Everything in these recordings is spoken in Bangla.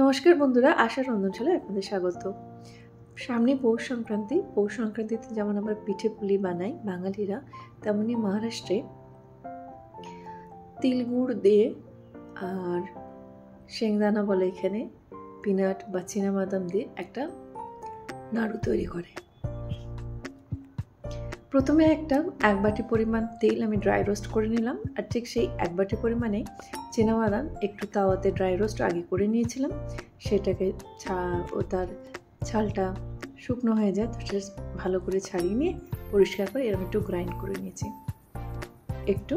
নমস্কার বন্ধুরা, আশা রন্ধনশালায় আপনাদের স্বাগত। সামনে পৌষ সংক্রান্তি। পৌষ সংক্রান্তিতে যেমন আমরা পিঠে পুলি বানাই বাঙালিরা, তেমনি মহারাষ্ট্রে তিল গুড় দিয়ে আর শেংদানা বলে এখানে পিনাট বা চীনাবাদাম দিয়ে একটা নাড়ু তৈরি করে। প্রথমে এক বাটি পরিমাণ তেল আমি ড্রাই রোস্ট করে নিলাম, আর ঠিক সেই এক বাটি পরিমাণে চীনাবাদাম একটু তাওয়াতে ড্রাই রোস্ট আগে করে নিয়েছিলাম। সেটাকে তার ছালটা শুকনো হয়ে যায়, তো সেটা ভালো করে ছাড়িয়ে নিয়ে পরিষ্কার করে এরকম একটু গ্রাইন্ড করে নিয়েছি। একটু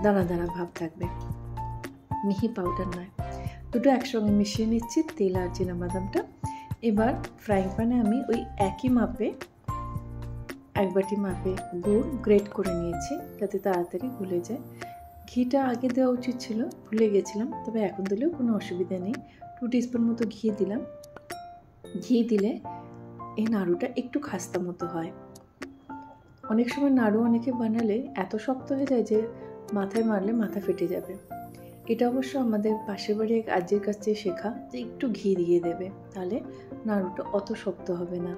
দানা দানা ভাব থাকবে, মিহি পাউডার নয়। দুটো একসঙ্গে মিশিয়ে নিচ্ছি তেল আর চীনাবাদামটা। এবার ফ্রাইং প্যানে আমি ওই একই মাপে এক বাটি মাপে গুড় গ্রেট করে নিয়েছি, যাতে তাড়াতাড়ি গুলে যায়। ঘিটা আগে দেওয়া উচিত ছিল, ভুলে গেছিলাম, তবে এখন দিলেও কোনো অসুবিধা নেই। 2 টিস্পুন মতো ঘি দিলাম। ঘি দিলে এই নাড়ুটা একটু খাস্তা মতো হয়। অনেক সময় নাড়ু অনেকে বানালে এত শক্ত হয়ে যায় যে মাথায় মারলে মাথা ফেটে যাবে। এটা অবশ্য আমাদের পাশের বাড়ি এক আজ্জির কাছ থেকে শেখা, যে একটু ঘি দিয়ে দেবে, তাহলে নাড়ুটা অত শক্ত হবে না,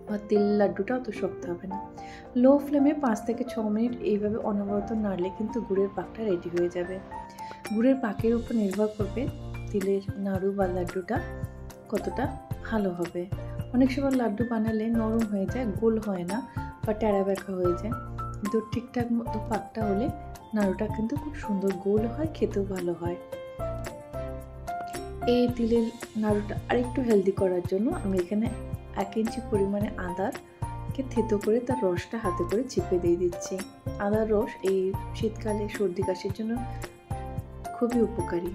বা তিল লাড্ডুটা অত শক্ত হবে না। লো ফ্লেমে 5 থেকে 6 মিনিট এইভাবে অনবরত নাড়লে কিন্তু গুড়ের পাকটা রেডি হয়ে যাবে। গুড়ের পাকের উপর নির্ভর করবে তিলের নাড়ু বা লাড্ডুটা কতটা ভালো হবে। অনেক সময় লাড্ডু বানালে নরম হয়ে যায়, গোল হয় না বা টেরা বেঁকা হয়ে যায়, কিন্তু ঠিকঠাক মতো পাকটা হলে নাড়ুটা কিন্তু খুব সুন্দর গোল হয়, খেতেও ভালো হয়। এই তিলের নাড়ুটা আরেকটু হেলদি করার জন্য আমি এখানে 1 ইঞ্চি পরিমাণে আদাকে থেতো করে তার রসটা হাতে করে চিপে দিয়ে দিচ্ছি। আদার রস এই শীতকালে সর্দি কাশির জন্য খুবই উপকারী।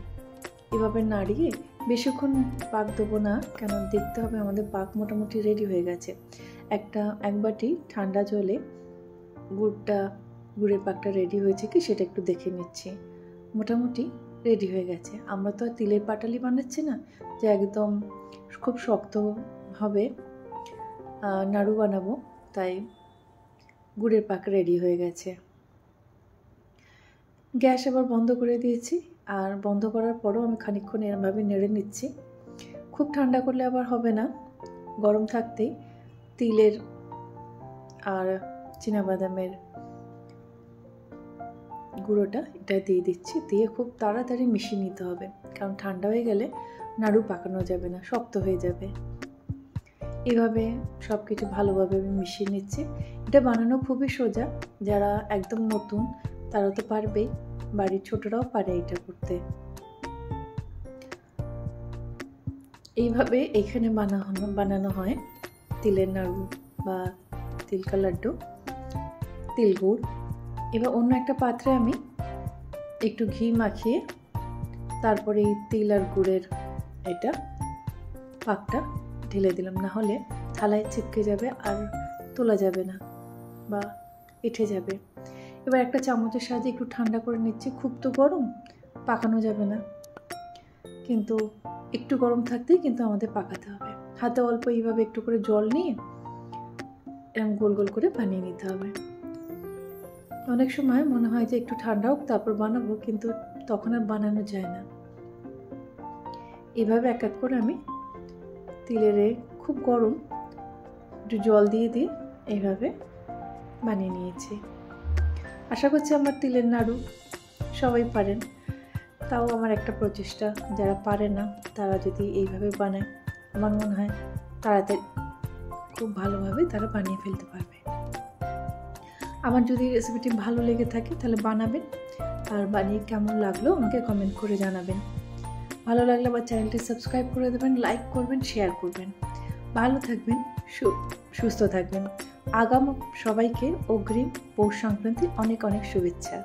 এভাবে নাড়িয়ে বেশিক্ষণ পাক দেবো না, কেন দেখতে হবে আমাদের পাক মোটামুটি রেডি হয়ে গেছে। এক বাটি ঠান্ডা জলে গুড়ের পাকটা রেডি হয়েছে কি সেটা একটু দেখে নিচ্ছি। মোটামুটি রেডি হয়ে গেছে। আমরা তো আর তিলের পাটালি বানাচ্ছি না যে একদম খুব শক্ত হবে নাড়ু বানাবো, তাই গুড়ের পাক রেডি হয়ে গেছে। গ্যাস আবার বন্ধ করে দিয়েছি, আর বন্ধ করার পরও আমি খানিকক্ষণ এরমভাবে নেড়ে নিচ্ছি। খুব ঠান্ডা করলে আবার হবে না, গরম থাকতেই তিলের আর চীনাবাদামের গুঁড়োটা এটা দিয়ে দিচ্ছি। দিয়ে খুব তাড়াতাড়ি মিশিয়ে নিতে হবে, কারণ ঠান্ডা হয়ে গেলে নাড়ু পাকানো যাবে না, শক্ত হয়ে যাবে। এভাবে সব কিছু ভালোভাবে আমি মিশিয়ে নিচ্ছি। এটা বানানো খুবই সোজা, যারা একদম নতুন তারা তো পারবেই, বাড়ির ছোটরাও পারে এটা করতে। এইভাবে এখানে বানানো হয় তিলের নাড়ু বা তিলকা লাড্ডু, তিল গুড়। এবার অন্য একটা পাত্রে আমি একটু ঘি মাখিয়ে তারপরে এই তিল আর গুড়ের এটা পাকটা ঢেলে দিলাম, না হলে থালায় চিপকে যাবে আর তোলা যাবে না বা এঁঠে যাবে। এবার একটা চামচের সাহায্যে একটু ঠান্ডা করে নিচ্ছি। খুব তো গরম, পাকানো যাবে না, কিন্তু একটু গরম থাকতেই কিন্তু আমাদের পাকাতে হবে। হাতে অল্প এইভাবে একটু করে জল নিয়ে এরকম গোল গোল করে বানিয়ে নিতে হবে। অনেক সময় মনে হয় যে একটু ঠান্ডা হোক তারপর বানাবো, কিন্তু তখন আর বানানো যায় না। এভাবে এক এক করে আমি তিলের খুব গরম একটু জল দিয়ে এইভাবে বানিয়ে নিয়েছি। আশা করছি আমার তিলের নাড়ু সবাই পারেন, তাও আমার একটা প্রচেষ্টা, যারা পারে না তারা যদি এইভাবে বানায়, আমার মনে হয় তাড়াতাড়ি খুব ভালোভাবে তারা বানিয়ে ফেলতে পারবে। আমার যদি রেসিপিটি ভালো লেগে থাকে তাহলে বানাবেন, আর বানিয়ে কেমন লাগলো আমাকে কমেন্ট করে জানাবেন। ভালো লাগলে আমার চ্যানেলটি সাবস্ক্রাইব করে দেবেন, লাইক করবেন, শেয়ার করবেন। ভালো থাকবেন, সুস্থ থাকবেন। আগাম সবাইকে অগ্রিম পৌষ সংক্রান্তির অনেক অনেক শুভেচ্ছা।